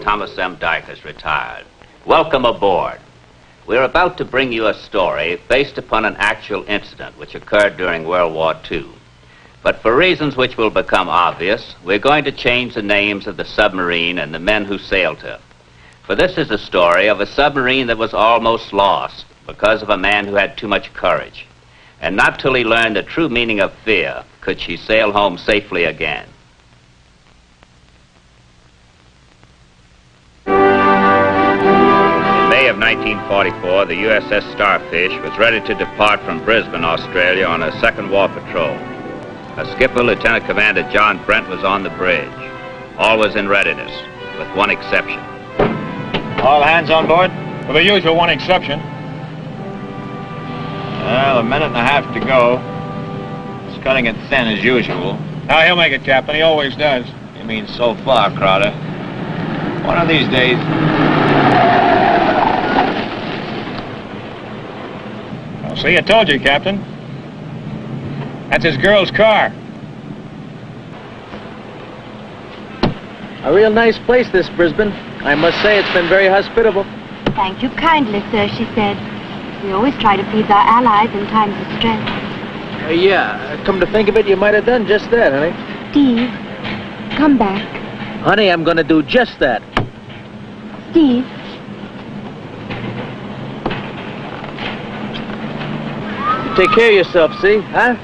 Thomas M. Dyke has retired. Welcome aboard. We're about to bring you a story based upon an actual incident which occurred during World War II. But for reasons which will become obvious, we're going to change the names of the submarine and the men who sailed her. For this is the story of a submarine that was almost lost because of a man who had too much courage. And not till he learned the true meaning of fear could she sail home safely again. In May of 1944, the USS Starfish was ready to depart from Brisbane, Australia on a second war patrol. Her skipper, Lieutenant Commander John Brent, was on the bridge. All was in readiness, with one exception. All hands on board? With the usual one exception. Well, a minute and a half to go. It's cutting it thin as usual. Now, he'll make it, Captain. He always does. You mean so far, Crowder? One of these days... Well, see, I told you, Captain. That's his girl's car. A real nice place, this Brisbane. I must say it's been very hospitable. Thank you kindly, sir, she said. We always try to please our allies in times of stress. Yeah, come to think of it, you might have done just that, honey. Steve, come back. Honey, I'm going to do just that. Steve. Take care of yourself, see? Huh?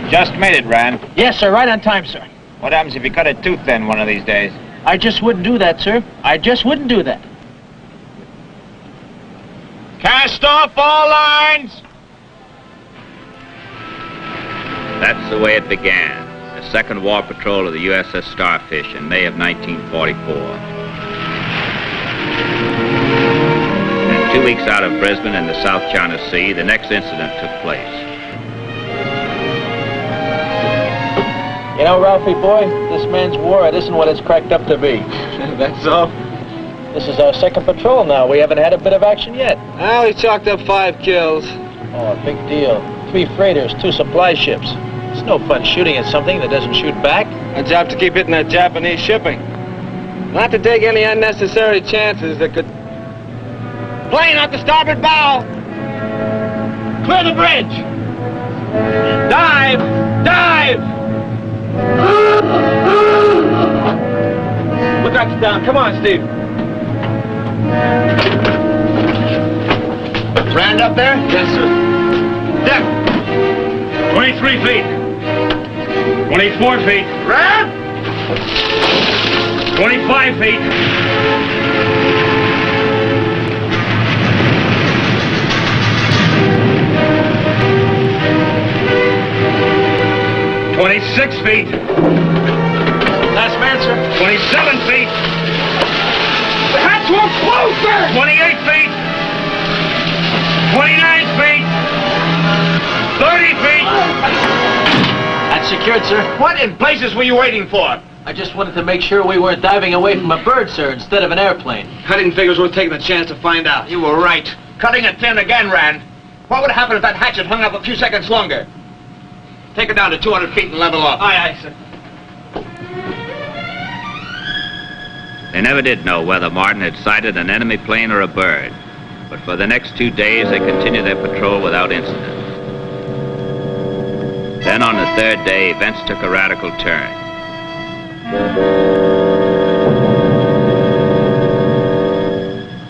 Just made it, Rand. Yes, sir. Right on time, sir. What happens if you cut it too thin one of these days? I just wouldn't do that, sir. I just wouldn't do that. Cast off all lines! That's the way it began. The second war patrol of the USS Starfish in May of 1944. And 2 weeks out of Brisbane in the South China Sea, the next incident took place. You know, Ralphie, boy, this man's war, it isn't what it's cracked up to be. That's all? This is our second patrol now. We haven't had a bit of action yet. Well, he chalked up 5 kills. Oh, big deal. 3 freighters, 2 supply ships. It's no fun shooting at something that doesn't shoot back. A job to keep hitting that Japanese shipping. Not to take any unnecessary chances that could... Plane out the starboard bow! Clear the bridge! Dive! Dive! Look out down. Come on, Steve. Rand up there? Yes, sir. Depth. 23 feet. 24 feet. Rand! 25 feet. 26 feet. Last man, sir. 27 feet. The hatch won't close, sir! 28 feet. 29 feet. 30 feet. That's secured, sir. What in blazes were you waiting for? I just wanted to make sure we weren't diving away from a bird, sir, instead of an airplane. Cutting figures worth taking the chance to find out. You were right. Cutting it thin again, Rand. What would happen if that hatch had hung up a few seconds longer? Take it down to 200 feet and level off. Aye, aye, sir. They never did know whether Martin had sighted an enemy plane or a bird, but for the next 2 days they continued their patrol without incident. Then on the 3rd day, events took a radical turn.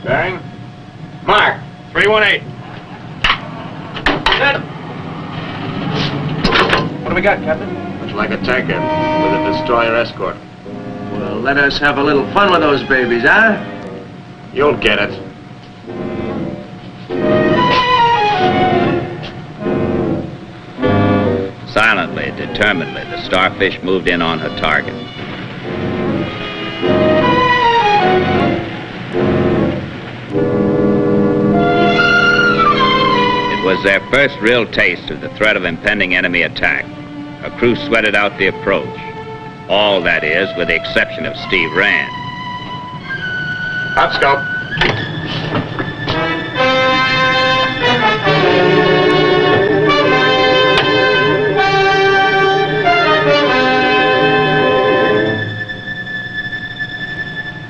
Bearing. Mark. 318. Set. What do we got, Captain? Looks like a tanker with a destroyer escort. Well, let us have a little fun with those babies, huh? You'll get it. Silently, determinedly, the Starfish moved in on her target. It was their first real taste of the threat of impending enemy attack. Her crew sweated out the approach. All, that is, with the exception of Steve Rand. Hot scope.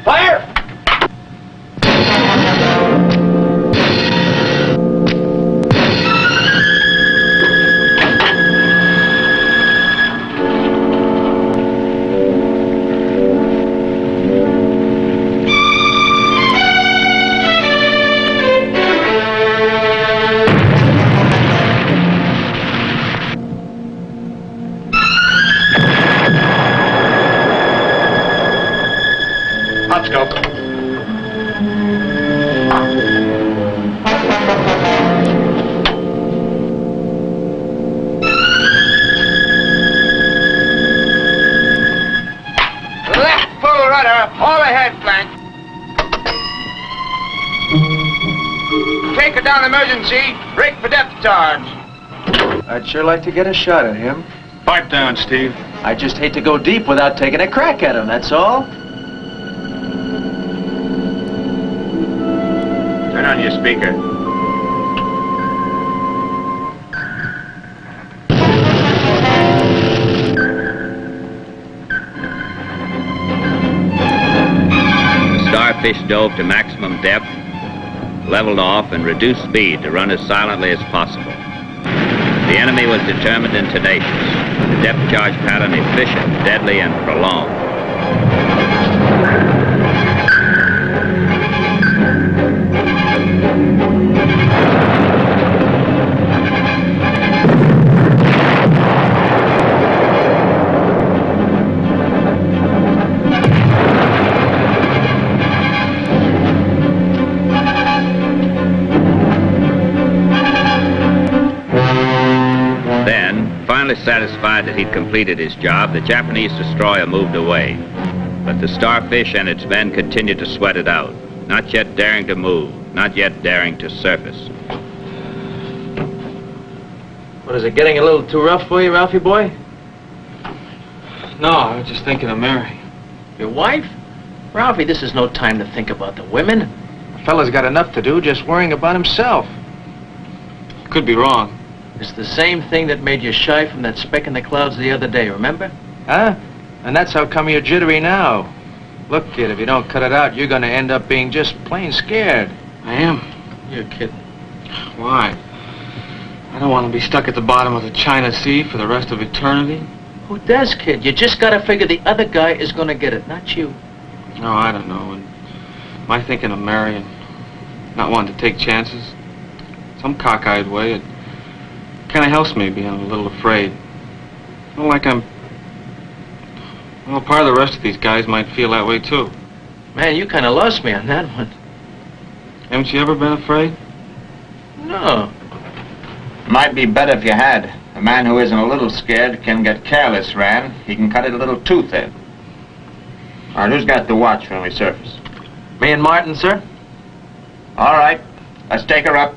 Fire! Hot scope. Left full rudder, all ahead flank. Take her down emergency, brake for depth charge. I'd sure like to get a shot at him. Pipe down, Steve. I just hate to go deep without taking a crack at him, that's all. Turn on your speaker. The Starfish dove to maximum depth, leveled off, and reduced speed to run as silently as possible. The enemy was determined and tenacious. The depth charge pattern efficient, deadly, and prolonged. Finally satisfied that he'd completed his job, the Japanese destroyer moved away. But the Starfish and its men continued to sweat it out, not yet daring to move, not yet daring to surface. What, is it getting a little too rough for you, Ralphie boy? No, I was just thinking of Mary. Your wife? Ralphie, this is no time to think about the women. A fella's got enough to do just worrying about himself. Could be wrong. It's the same thing that made you shy from that speck in the clouds the other day, remember? Huh? And that's how come you're jittery now. Look, kid, if you don't cut it out, you're gonna end up being just plain scared. I am? You're kidding. Why? I don't want to be stuck at the bottom of the China Sea for the rest of eternity. Who does, kid? You just gotta figure the other guy is gonna get it, not you. No, I don't know. And my thinking of marrying, not wanting to take chances, some cockeyed way, it kind of helps me being a little afraid. Well, like I'm... Well, part of the rest of these guys might feel that way, too. Man, you kind of lost me on that one. Haven't you ever been afraid? No. Might be better if you had. A man who isn't a little scared can get careless, Rand. He can cut it a little too thin. All right, who's got the watch when we surface? Me and Martin, sir? All right, let's take her up.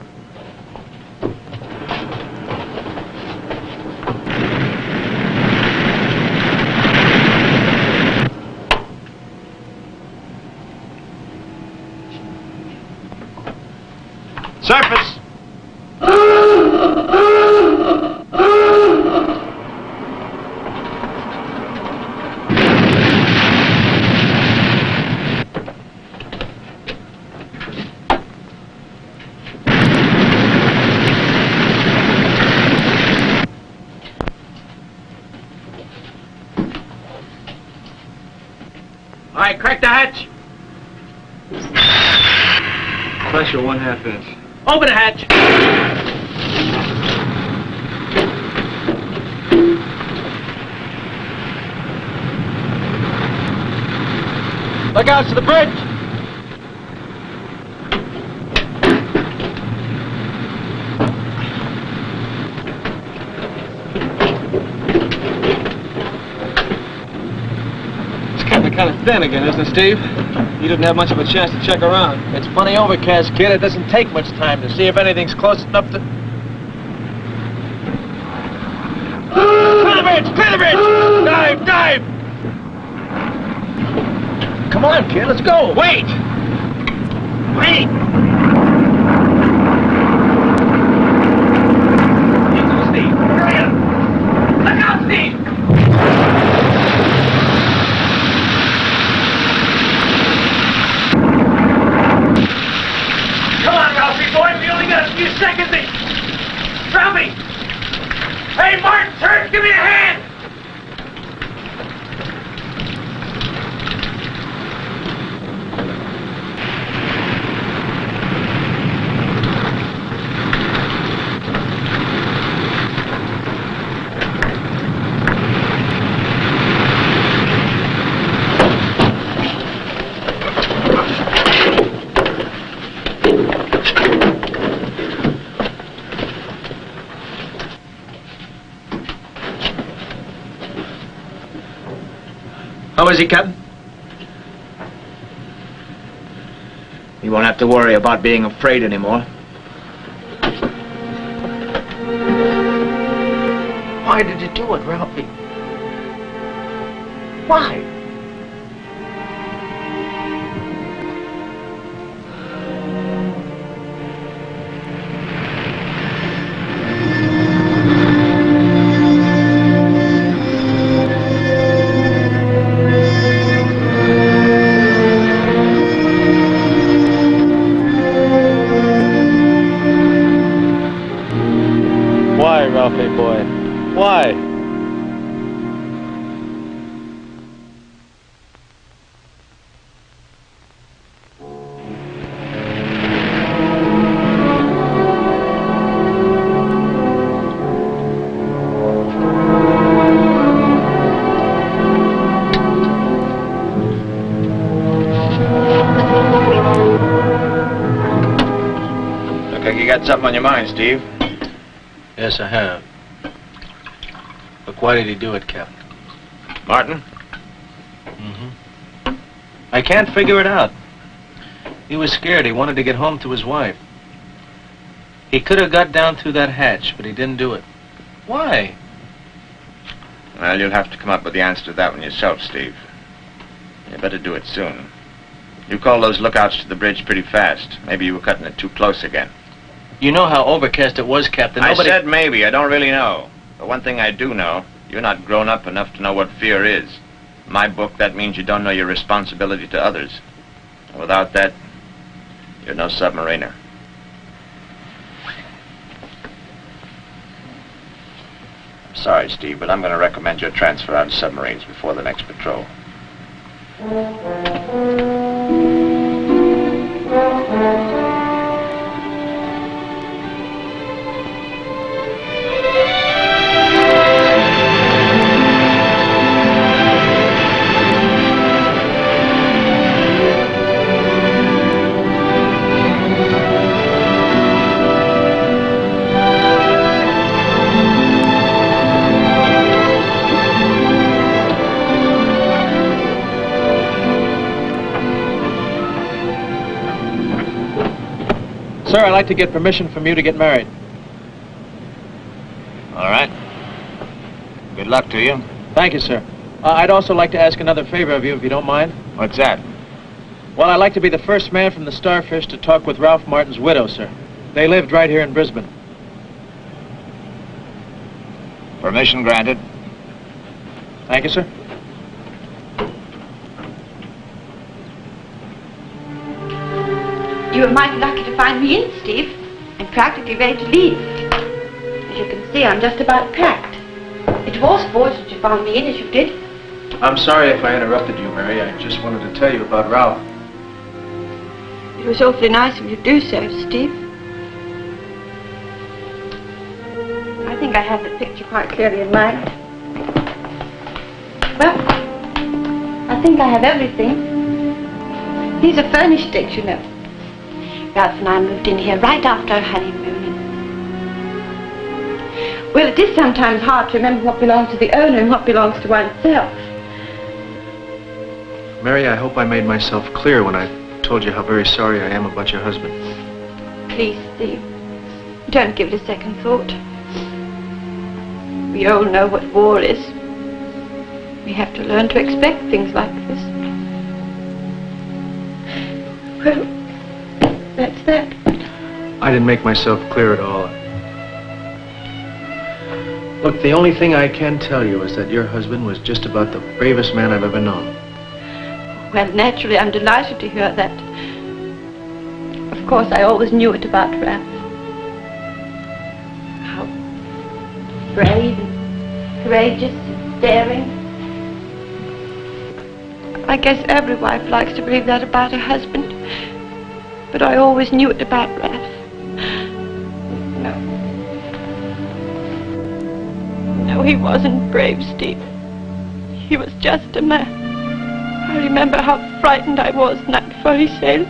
Surface! All right, crack the hatch. Pressure 1/2 inch. Open the hatch. Look out to the bridge. It's kind of thin again, isn't it, Steve? You didn't have much of a chance to check around. It's plenty overcast, kid. It doesn't take much time to see if anything's close enough to... Clear the bridge! Clear the bridge! Dive! Dive! Come on, kid. Let's go. Wait! Wait! Steve! Hurry up! Look out, Steve! Come on, Ralphie, boy, we only got a few seconds. Ralphie! Hey, Martin, turn, give me a hand! How is he, Captain? You won't have to worry about being afraid anymore. Why did you do it, Ralphie? Why? Why, Ralphie boy? Why? Look like you got something on your mind, Steve. Yes, I have. Look, why did he do it, Captain? Martin? Mm-hmm. I can't figure it out. He was scared. He wanted to get home to his wife. He could have got down through that hatch, but he didn't do it. Why? Well, you'll have to come up with the answer to that one yourself, Steve. You better do it soon. You called those lookouts to the bridge pretty fast. Maybe you were cutting it too close again. You know how overcast it was, Captain. I said maybe. I don't really know. But one thing I do know, you're not grown up enough to know what fear is. In my book, that means you don't know your responsibility to others. And without that, you're no submariner. I'm sorry, Steve, but I'm going to recommend your transfer out of submarines before the next patrol. Sir, I'd like to get permission from you to get married. All right. Good luck to you. Thank you, sir. I'd also like to ask another favor of you, if you don't mind. What's that? Well, I'd like to be the first man from the Starfish to talk with Ralph Martin's widow, sir. They lived right here in Brisbane. Permission granted. Thank you, sir. You were mighty lucky to find me in, Steve, and practically ready to leave. As you can see, I'm just about packed. It was fortunate you found me in as you did. I'm sorry if I interrupted you, Mary. I just wanted to tell you about Ralph. It was awfully nice of you to do so, Steve. I think I have the picture quite clearly in mind. Well, I think I have everything. These are furnished things, you know. Ralph and I moved in here right after our honeymoon. Well, it is sometimes hard to remember what belongs to the owner and what belongs to oneself. Mary, I hope I made myself clear when I told you how very sorry I am about your husband. Please, Steve, don't give it a second thought. We all know what war is. We have to learn to expect things like this. Well, That's that. I didn't make myself clear at all. Look, the only thing I can tell you is that your husband was just about the bravest man I've ever known. Well, naturally, I'm delighted to hear that. Of course, I always knew it about Ralph. How brave and courageous and daring. I guess every wife likes to believe that about her husband. But I always knew it about Ralph. No, he wasn't brave, Steve. He was just a man. I remember how frightened I was the night before he sailed.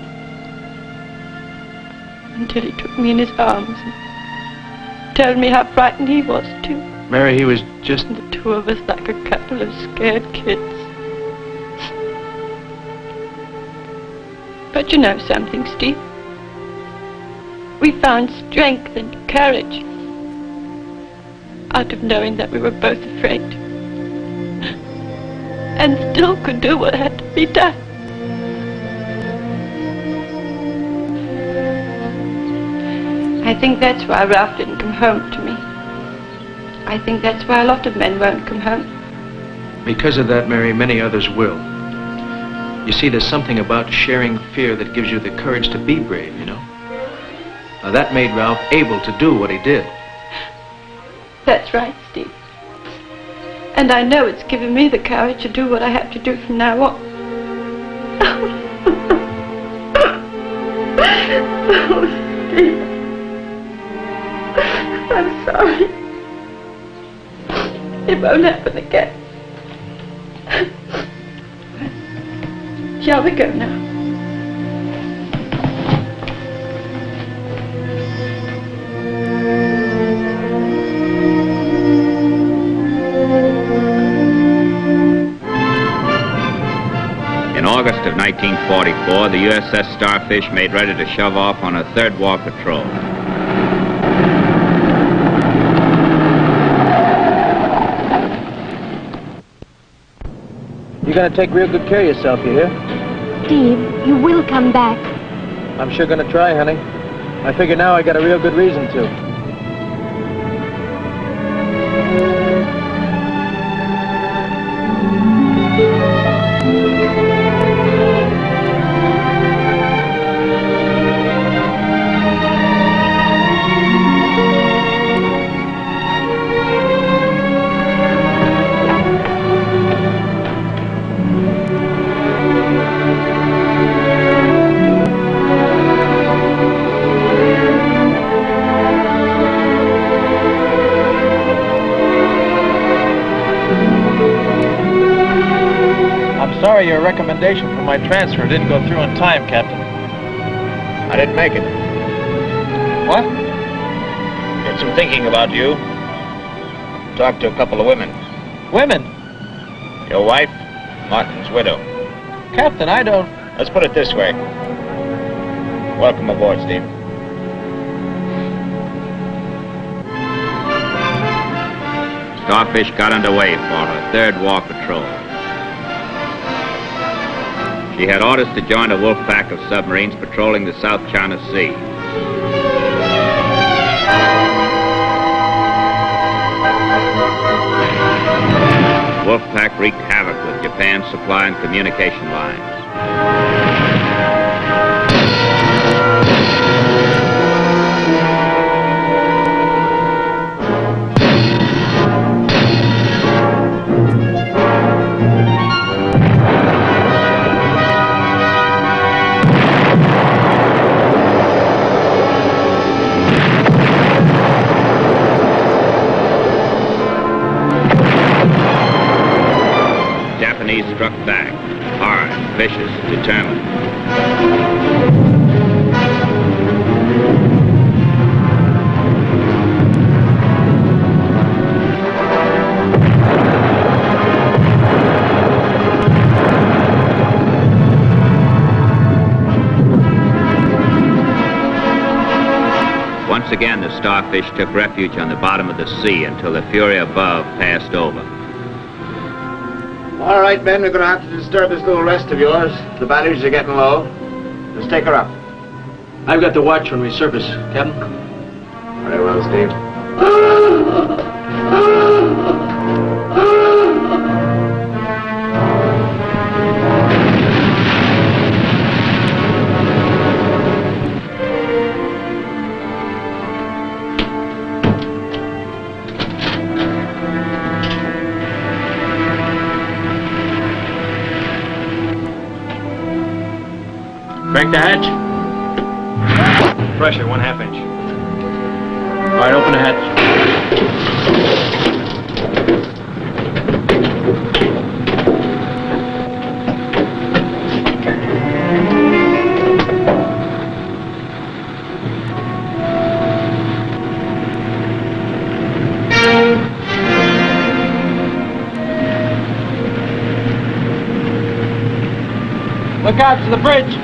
Until he took me in his arms and told me how frightened he was, too. Mary, he was just... And the two of us like a couple of scared kids. But you know something, Steve? We found strength and courage out of knowing that we were both afraid. And still could do what had to be done. I think that's why Ralph didn't come home to me. I think that's why a lot of men won't come home. Because of that, Mary, many others will. You see, there's something about sharing fear that gives you the courage to be brave, you know? Now, that made Ralph able to do what he did. That's right, Steve. And I know it's given me the courage to do what I have to do from now on. Oh, Steve. I'm sorry. It won't happen again. Shall we go now? In August of 1944, the USS Starfish made ready to shove off on a third war patrol. You're gonna take real good care of yourself, you hear? Steve, you will come back. I'm sure gonna try, honey. I figure now I got a real good reason to. Sorry your recommendation for my transfer didn't go through in time, Captain. I didn't make it. What? Did some thinking about you. Talked to a couple of women. Women? Your wife, Martin's widow. Captain, I don't... Let's put it this way. Welcome aboard, Steve. Starfish got underway for her third war patrol. She had orders to join a wolf pack of submarines patrolling the South China Sea. Wolf pack wreaked havoc with Japan's supply and communication lines. Struck back, hard, vicious, determined. Once again, the Starfish took refuge on the bottom of the sea until the fury above passed over. All right, men, we're going to have to disturb this little rest of yours. The batteries are getting low. Let's take her up. I've got the watch when we surface, Captain. Very well, Steve. Crank the hatch. Pressure, 1/2 inch. All right, open the hatch. Look out for the bridge.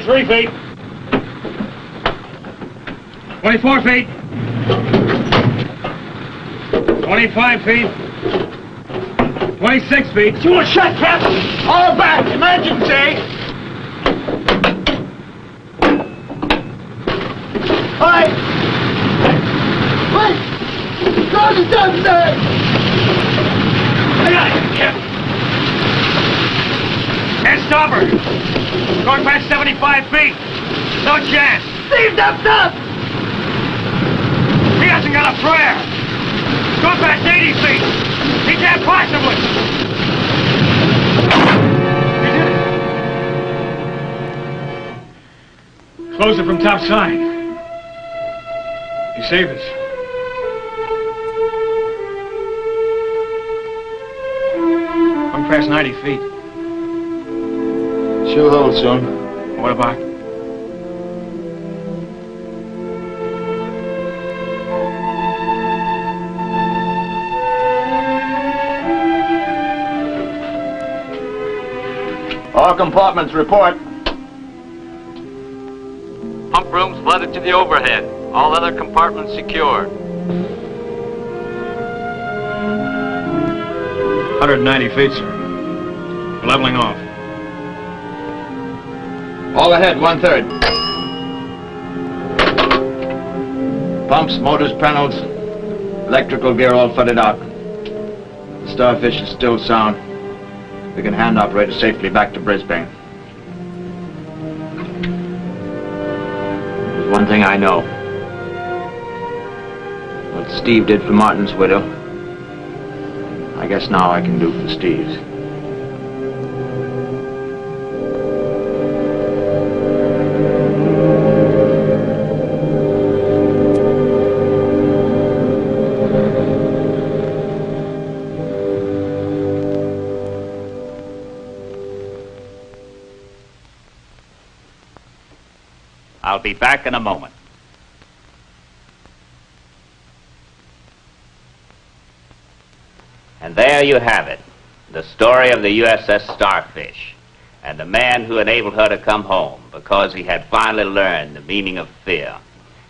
Three feet. 24 feet. 25 feet. 26 feet. You were shot, Captain! All back! Emergency! All right! Wait! Go to downstairs! I got it, Captain. Can't stop her. Going past 75 feet. No chance. Steve, up! He hasn't got a prayer. Going past 80 feet. He can't possibly. He did it. Close it from top side. He saved us. Going past 90 feet. She'll hold soon. What about? All compartments report. Pump rooms flooded to the overhead. All other compartments secured. 190 feet, sir. Leveling off. All ahead, 1/3. Pumps, motors, panels, electrical gear all flooded out. The Starfish is still sound. We can hand operate it safely back to Brisbane. There's one thing I know. What Steve did for Martin's widow, I guess now I can do for Steve's. I'll be back in a moment. And there you have it, the story of the USS Starfish and the man who enabled her to come home because he had finally learned the meaning of fear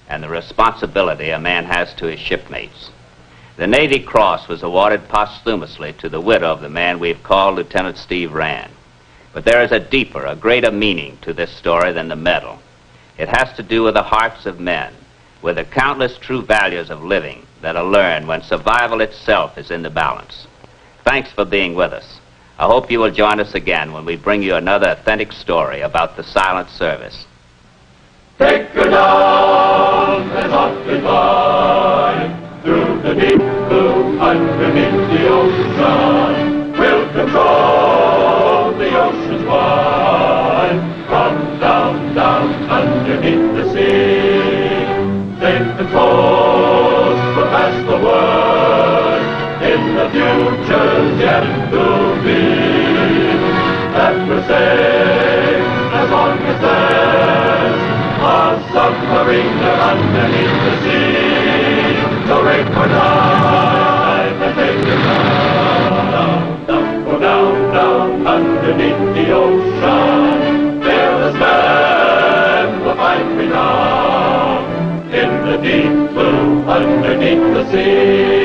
and the responsibility a man has to his shipmates. The Navy Cross was awarded posthumously to the widow of the man we've called Lieutenant Steve Rand. But there is a deeper, a greater meaning to this story than the medal. It has to do with the hearts of men, with the countless true values of living that are learned when survival itself is in the balance. Thanks for being with us. I hope you will join us again when we bring you another authentic story about the silent service. Take her down and up goodbye through the deep blue underneath the ocean sun. We'll control the oceans wide. Come down, down underneath the sea. Safe and close, we'll pass the word in the future's yet to be. mariner underneath the sea. So ring for time and take your down, down, go down, down, underneath the ocean. Fearless man will find renown in the deep blue underneath the sea.